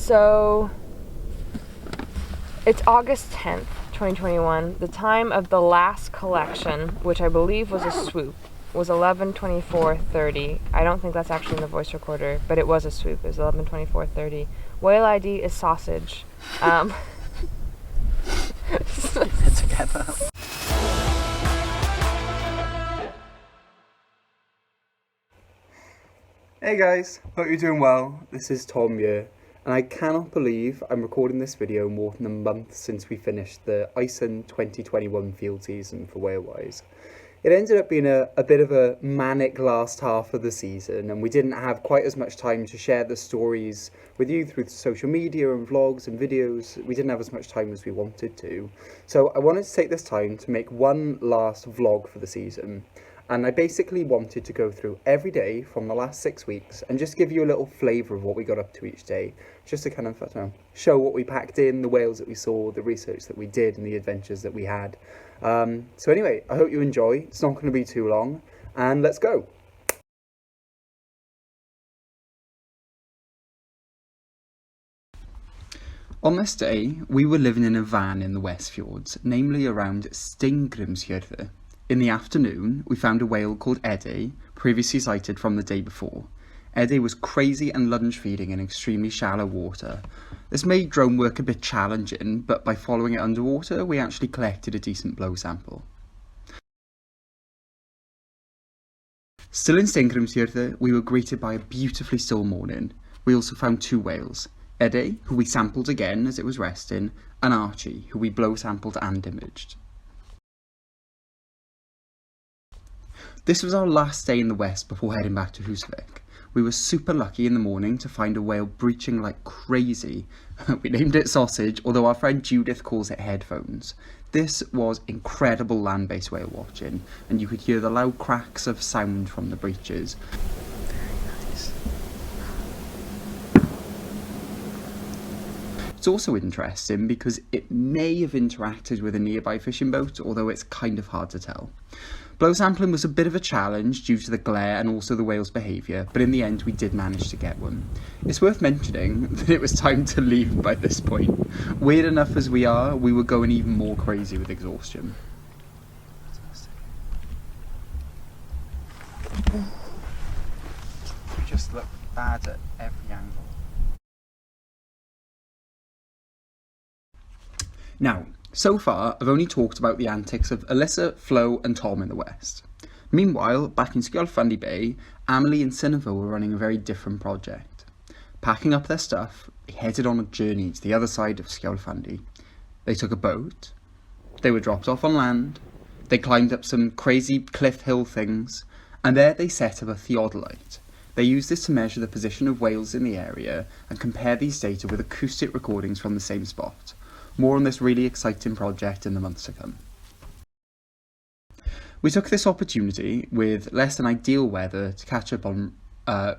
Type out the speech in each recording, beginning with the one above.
So it's August 10th, 2021. The time of the last collection, which I believe was a swoop, was 11:24:30. I don't think that's actually in the voice recorder, but it was a swoop. It was 11:24:30. Whale ID is sausage. Together. Hey guys, hope you're doing well. This is Tom here, and I cannot believe I'm recording this video more than a month since we finished the Iceland 2021 field season for Whalewise. It ended up being a bit of a manic last half of the season, and we didn't have quite as much time to share the stories with you through social media and vlogs and videos. We didn't have as much time as we wanted to. So I wanted to take this time to make one last vlog for the season. And I basically wanted to go through every day from the last 6 weeks and just give you a little flavour of what we got up to each day, just to kind of show what we packed in, the whales that we saw, the research that we did, and the adventures that we had. So anyway, I hope you enjoy. It's not going to be too long, and let's go. On this day, we were living in a van in the West Fjords, namely around Steingrimsfjörður. In the afternoon, we found a whale called Eddie, previously sighted from the day before. Eddie was crazy and lunge feeding in extremely shallow water. This made drone work a bit challenging, but by following it underwater, we actually collected a decent blow sample. Still in Steingrimsfjörður, we were greeted by a beautifully still morning. We also found two whales, Eddie, who we sampled again as it was resting, and Archie, who we blow sampled and imaged. This was our last day in the west before heading back to Husavik. We were super lucky in the morning to find a whale breaching like crazy. We named it Sausage, although our friend Judith calls it Headphones. This was incredible land-based whale watching, and you could hear the loud cracks of sound from the breaches. Very nice. It's also interesting because it may have interacted with a nearby fishing boat, although it's kind of hard to tell. Blow sampling was a bit of a challenge due to the glare and also the whale's behaviour, but in the end we did manage to get one. It's worth mentioning that it was time to leave by this point. Weird enough as we are, we were going even more crazy with exhaustion. We just look bad at every angle. Now, so far, I've only talked about the antics of Alyssa, Flo and Tom in the west. Meanwhile, back in Skjolfandi Bay, Amelie and Sunniva were running a very different project. Packing up their stuff, they headed on a journey to the other side of Skjolfandi. They took a boat, they were dropped off on land, they climbed up some crazy cliff hill things, and there they set up a theodolite. They used this to measure the position of whales in the area and compare these data with acoustic recordings from the same spot. More on this really exciting project in the months to come. We took this opportunity with less than ideal weather to catch up on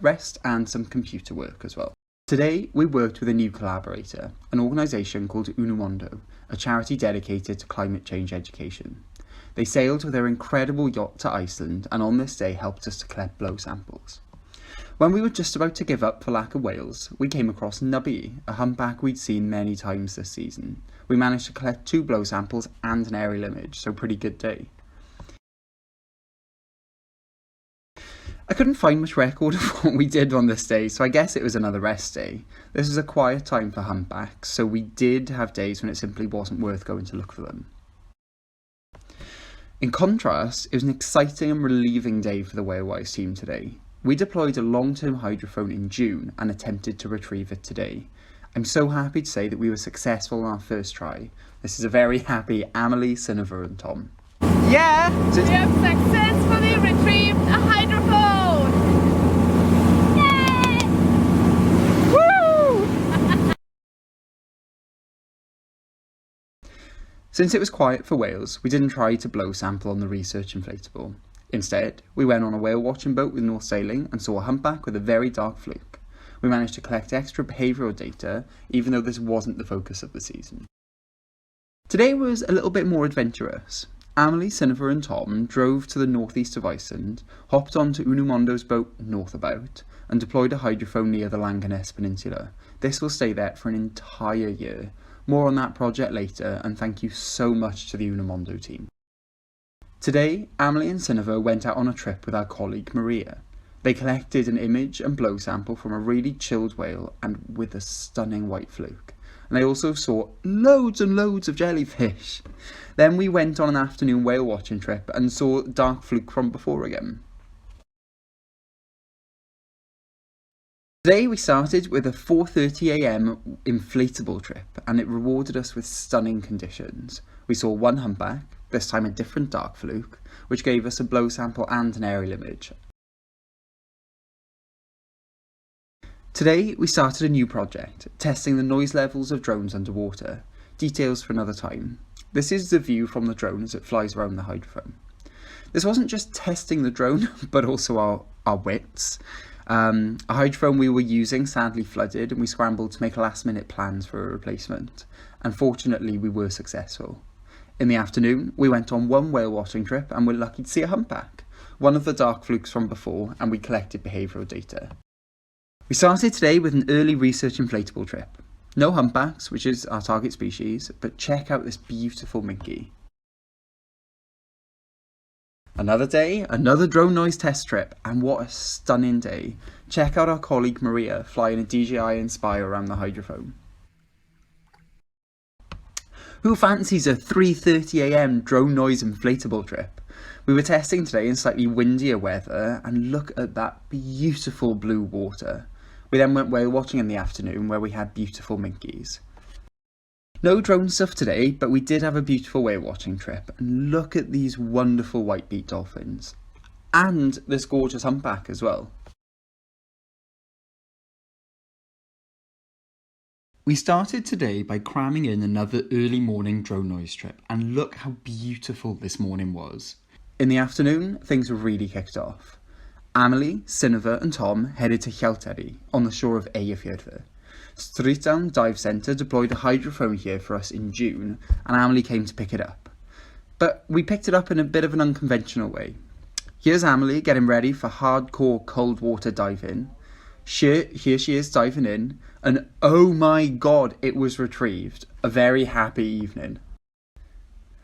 rest and some computer work as well. Today we worked with a new collaborator, an organisation called Unumondo, a charity dedicated to climate change education. They sailed with their incredible yacht to Iceland and on this day helped us to collect blow samples. When we were just about to give up for lack of whales, we came across Nubby, a humpback we'd seen many times this season. We managed to collect 2 blow samples and an aerial image, so pretty good day. I couldn't find much record of what we did on this day, so I guess it was another rest day. This was a quiet time for humpbacks, so we did have days when it simply wasn't worth going to look for them. In contrast, it was an exciting and relieving day for the Whalewise team today. We deployed a long-term hydrophone in June and attempted to retrieve it today. I'm so happy to say that we were successful on our first try. This is a very happy Amelie, Sunniva and Tom. Yeah! We have successfully retrieved a hydrophone! Yay! Woo! Since it was quiet for whales, we didn't try to blow sample on the research inflatable. Instead, we went on a whale watching boat with North Sailing and saw a humpback with a very dark fluke. We managed to collect extra behavioural data, even though this wasn't the focus of the season. Today was a little bit more adventurous. Amelie, Cineva and Tom drove to the northeast of Iceland, hopped onto Unumondo's boat northabout, and deployed a hydrophone near the Langaness Peninsula. This will stay there for an entire year. More on that project later, and thank you so much to the Unumondo team. Today, Amelie and Cineva went out on a trip with our colleague Maria. They collected an image and blow sample from a really chilled whale and with a stunning white fluke. And they also saw loads and loads of jellyfish. Then we went on an afternoon whale watching trip and saw dark fluke from before again. Today we started with a 4:30 AM inflatable trip, and it rewarded us with stunning conditions. We saw one humpback, this time a different dark fluke, which gave us a blow sample and an aerial image. Today we started a new project, testing the noise levels of drones underwater. Details for another time. This is the view from the drone as it flies around the hydrophone. This wasn't just testing the drone, but also our wits. A hydrophone we were using sadly flooded, and we scrambled to make last minute plans for a replacement. And fortunately we were successful. In the afternoon we went on one whale watching trip and were lucky to see a humpback, one of the dark flukes from before, and we collected behavioural data. We started today with an early research inflatable trip. No humpbacks, which is our target species, but check out this beautiful minke. Another day, another drone noise test trip, and what a stunning day. Check out our colleague Maria flying a DJI Inspire around the hydrophone. Who fancies a 3:30 AM drone noise inflatable trip? We were testing today in slightly windier weather, and look at that beautiful blue water. We then went whale watching in the afternoon where we had beautiful minkies. No drone stuff today, but we did have a beautiful whale watching trip, and look at these wonderful white-beaked dolphins. And this gorgeous humpback as well. We started today by cramming in another early morning drone noise trip, and look how beautiful this morning was. In the afternoon, things were really kicked off. Amelie, Cineva and Tom headed to Hjalteri on the shore of Eyjafjörður. Strýtan Dive Centre deployed a hydrophone here for us in June, and Amelie came to pick it up. But we picked it up in a bit of an unconventional way. Here's Amelie getting ready for hardcore cold water diving. Here she is diving in, and oh my god, it was retrieved. A very happy evening.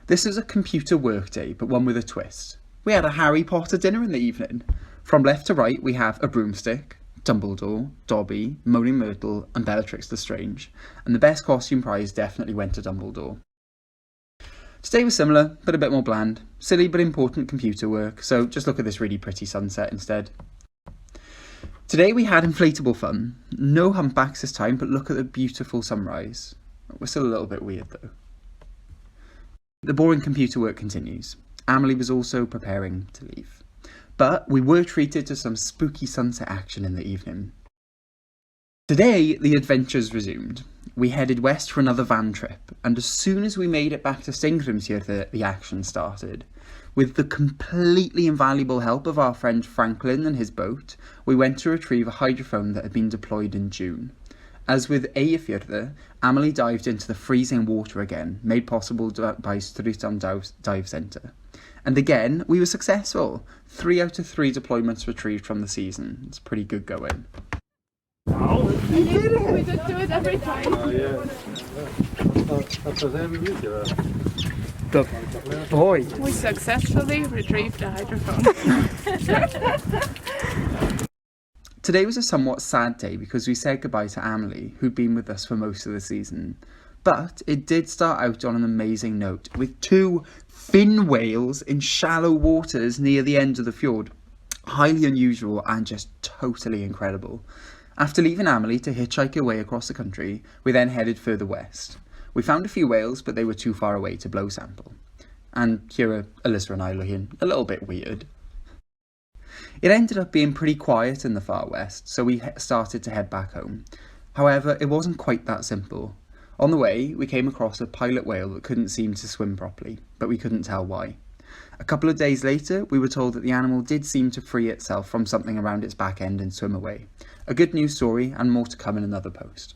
This is a computer workday, but one with a twist. We had a Harry Potter dinner in the evening. From left to right, we have a broomstick, Dumbledore, Dobby, Moaning Myrtle, and Bellatrix Lestrange, and the best costume prize definitely went to Dumbledore. Today was similar, but a bit more bland. Silly but important computer work, so just look at this really pretty sunset instead. Today we had inflatable fun. No humpbacks this time, but look at the beautiful sunrise. We're still a little bit weird though. The boring computer work continues. Amelie was also preparing to leave. But we were treated to some spooky sunset action in the evening. Today, the adventures resumed. We headed west for another van trip, and as soon as we made it back to Steingrímsfjörður, the action started. With the completely invaluable help of our friend Franklin and his boat, we went to retrieve a hydrophone that had been deployed in June. As with Eyjafjörður, Amelie dived into the freezing water again, made possible by Strýtan Dive Centre. And again, we were successful. 3 out of 3 deployments retrieved from the season. It's pretty good going. Oh, we did it! We just do it every time. The boy. We successfully retrieved the hydrophone. Today was a somewhat sad day because we said goodbye to Amelie, who'd been with us for most of the season. But it did start out on an amazing note, with 2 fin whales in shallow waters near the end of the fjord. Highly unusual and just totally incredible. After leaving Amelie to hitchhike away across the country, we then headed further west. We found a few whales, but they were too far away to blow sample. And here are Alyssa and I looking a little bit weird. It ended up being pretty quiet in the far west, so we started to head back home. However, it wasn't quite that simple. On the way, we came across a pilot whale that couldn't seem to swim properly, but we couldn't tell why. A couple of days later, we were told that the animal did seem to free itself from something around its back end and swim away. A good news story, and more to come in another post.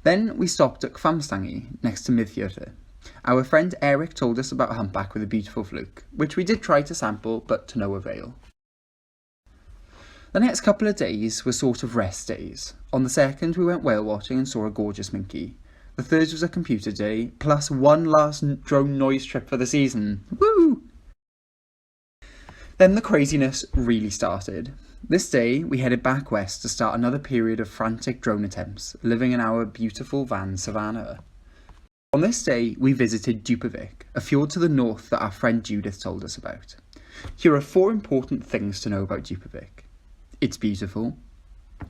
Then we stopped at Hvamstangi, next to Miðfjörður. Our friend Eric told us about a humpback with a beautiful fluke, which we did try to sample, but to no avail. The next couple of days were sort of rest days. On the second, we went whale watching and saw a gorgeous minke. The third was a computer day, plus one last drone noise trip for the season. Woo! Then the craziness really started. This day, we headed back west to start another period of frantic drone attempts, living in our beautiful van savannah. On this day, we visited Dupavik, a fjord to the north that our friend Judith told us about. Here are 4 important things to know about Dupavik. It's beautiful.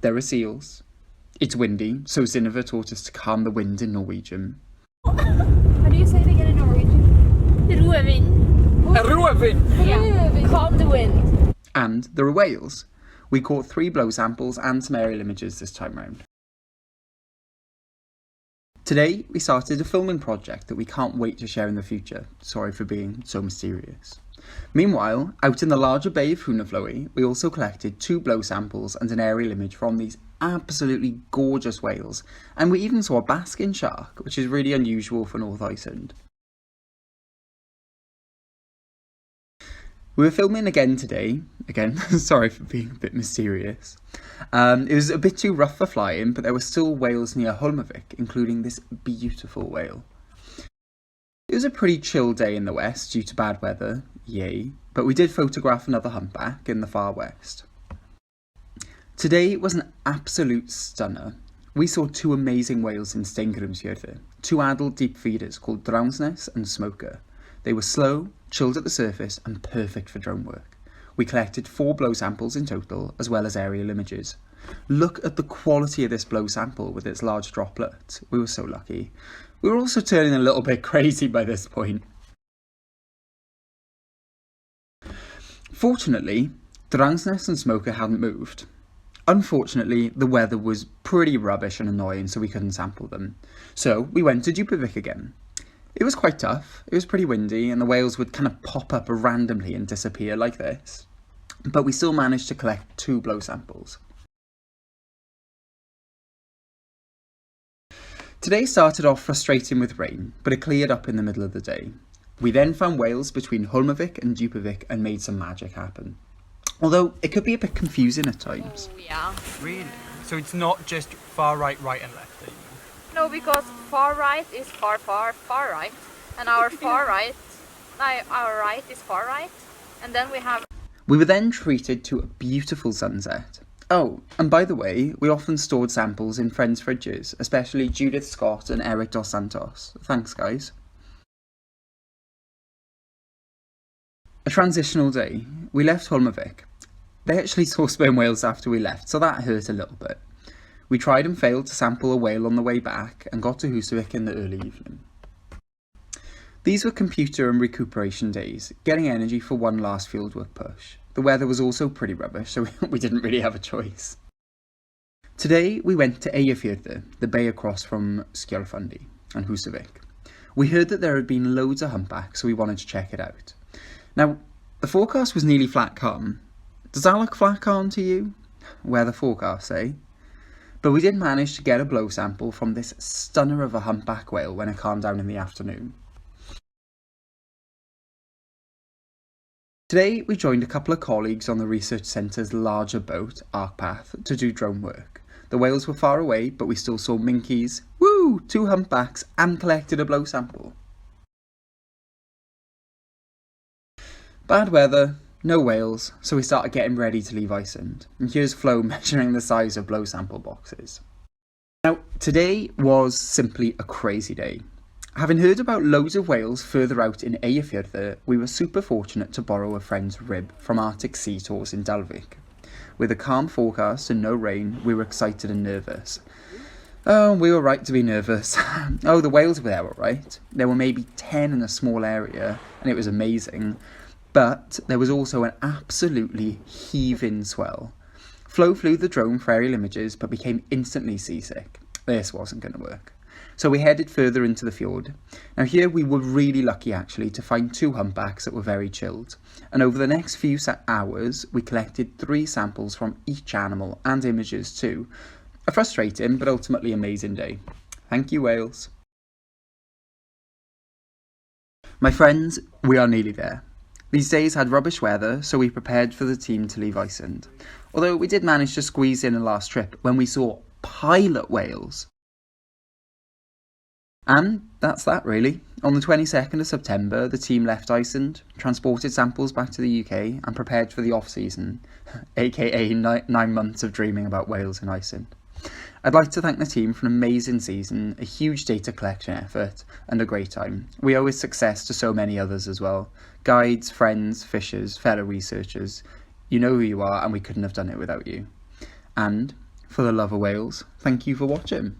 There are seals. It's windy, so Zinova taught us to calm the wind in Norwegian. How do you say it again in Norwegian? Ruevin. Yeah. Calm the wind. And there are whales. We caught 3 blow samples and some aerial images this time round. Today, we started a filming project that we can't wait to share in the future. Sorry for being so mysterious. Meanwhile, out in the larger bay of Hunafloe, we also collected 2 blow samples and an aerial image from these absolutely gorgeous whales, and we even saw a basking shark, which is really unusual for North Iceland. We were filming again today. Again, sorry for being a bit mysterious. It was a bit too rough for flying, but there were still whales near Holmavik, including this beautiful whale. It was a pretty chill day in the west due to bad weather, yay, but we did photograph another humpback in the far west. Today was an absolute stunner. We saw 2 amazing whales in Steingrimsfjörður, 2 adult deep feeders called Drangsnes and Smoker. They were slow, chilled at the surface and perfect for drone work. We collected 4 blow samples in total, as well as aerial images. Look at the quality of this blow sample with its large droplet. We were so lucky. We were also turning a little bit crazy by this point. Fortunately, Drangsnes and Smoker hadn't moved. Unfortunately, the weather was pretty rubbish and annoying, so we couldn't sample them. So we went to Dupavik again. It was quite tough. It was pretty windy and the whales would kind of pop up randomly and disappear like this. But we still managed to collect 2 blow samples. Today started off frustrating with rain, but it cleared up in the middle of the day. We then found whales between Holmavik and Dupavik and made some magic happen. Although it could be a bit confusing at times. Oh, yeah. Really? So it's not just far right, right and left? No, because far right is far right, and our our right is far right, and then we have. We were then treated to a beautiful sunset. Oh, and by the way, we often stored samples in friends' fridges, especially Judith Scott and Eric Dos Santos. Thanks, guys. A transitional day. We left Holmavik. They actually saw sperm whales after we left, so that hurt a little bit. We tried and failed to sample a whale on the way back and got to Husavik in the early evening. These were computer and recuperation days, getting energy for one last fieldwork push. The weather was also pretty rubbish, so we didn't really have a choice. Today we went to Eyjafjörður, the bay across from Skjolfundi and Husavik. We heard that there had been loads of humpbacks, so we wanted to check it out. Now, the forecast was nearly flat calm. Does that look flat calm to you? Weather forecast, eh? But we did manage to get a blow sample from this stunner of a humpback whale when it calmed down in the afternoon. Today we joined a couple of colleagues on the research centre's larger boat, ArcPath, to do drone work. The whales were far away, but we still saw minkies, 2 humpbacks, and collected a blow sample. Bad weather, no whales, so we started getting ready to leave Iceland. And here's Flo measuring the size of blow sample boxes. Now, today was simply a crazy day. Having heard about loads of whales further out in Eyjafjörður, we were super fortunate to borrow a friend's rib from Arctic Sea Tours in Dalvik. With a calm forecast and no rain, we were excited and nervous. Oh, we were right to be nervous. Oh, the whales were there, all right. There were maybe 10 in a small area, and it was amazing. But there was also an absolutely heaving swell. Flo flew the drone for aerial images, but became instantly seasick. This wasn't going to work. So we headed further into the fjord. Now here we were really lucky actually to find 2 humpbacks that were very chilled. And over the next few hours, we collected 3 samples from each animal and images too. A frustrating but ultimately amazing day. Thank you, whales. My friends, we are nearly there. These days had rubbish weather, so we prepared for the team to leave Iceland. Although we did manage to squeeze in a last trip when we saw pilot whales. And that's that really. On the 22nd of September, the team left Iceland, transported samples back to the UK and prepared for the off-season, aka 9 months of dreaming about whales in Iceland. I'd like to thank the team for an amazing season, a huge data collection effort and a great time. We owe its success to so many others as well. Guides, friends, fishers, fellow researchers. You know who you are and we couldn't have done it without you. And, for the love of whales, thank you for watching.